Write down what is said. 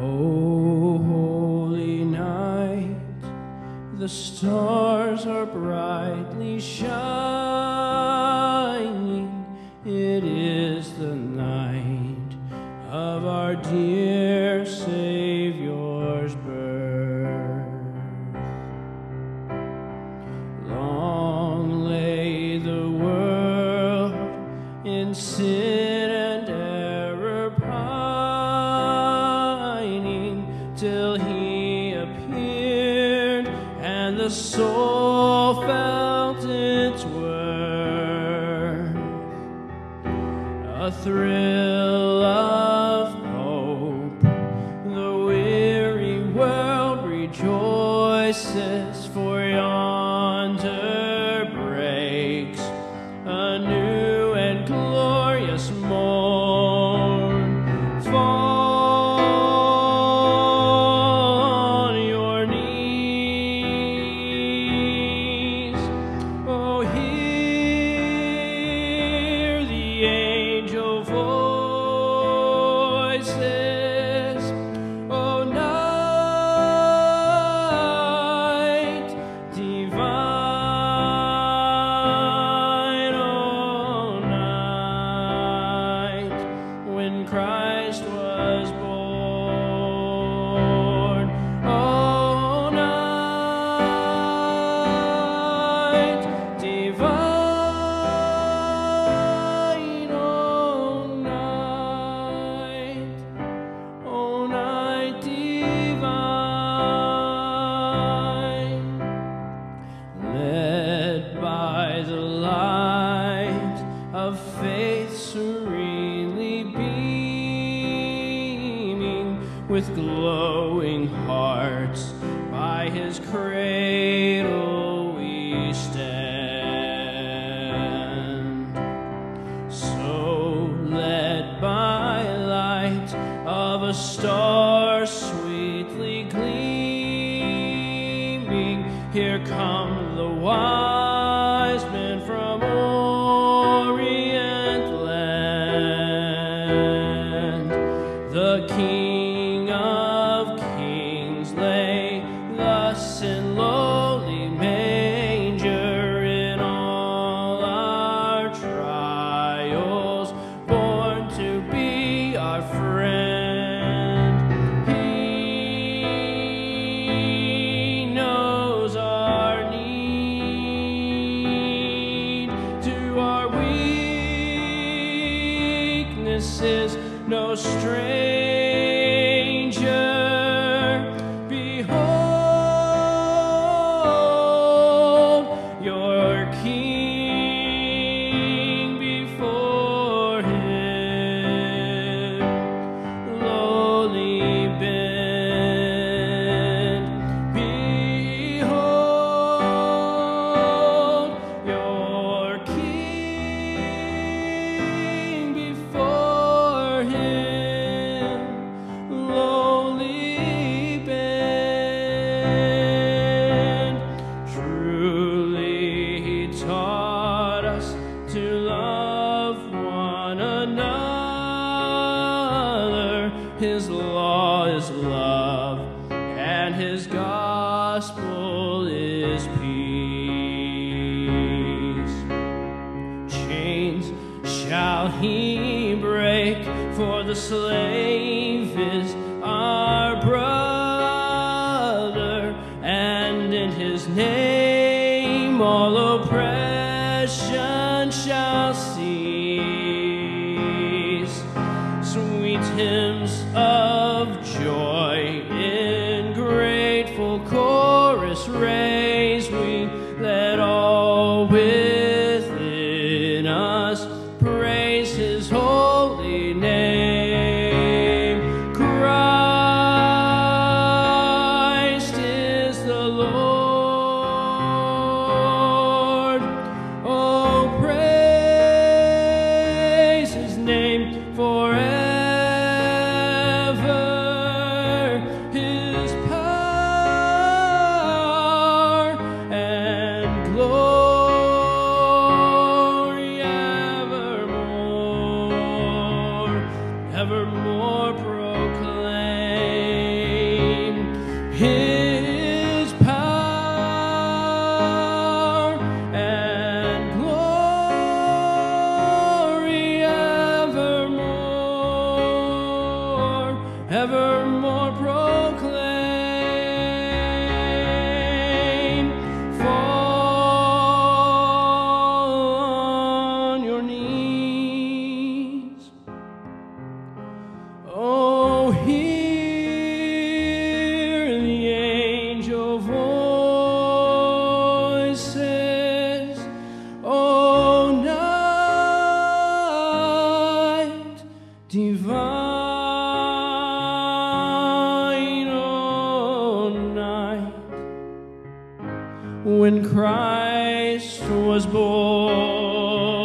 O holy night, the stars are brightly shining. It is the night of our dear Savior's birth. Long lay the world in sin and error pining, till he appeared and the soul felt its worth. A thrill of hope, the weary world rejoices, for yonder breaks a new and glorious morn. Fall on your knees, oh, hear the angel voices, oh, night divine, oh, night when Christ was born, oh, night divine, oh, night divine, led by the light of faith serenely beaming, with glowing hearts by his cradle we stand. So led by light of a star sweetly gleaming, here come the wise men from Orient land. The King of Kings lay thus in lowly manger, in all our trials born to be our friend. He knows our need, to our weaknesses no stranger. Behold your King, before him lowly bend. Behold your King, before him lowly bend. Truly he taught us to love one another. His law is love, and his gospel is peace. Chains shall he break, for the slave is our brother, and in his name all oppression shall cease. Sweet hymns of joy in grateful chorus raise we, let all within us praise his holy name. Christ is the Lord. Oh, praise his name forever. Christ was born.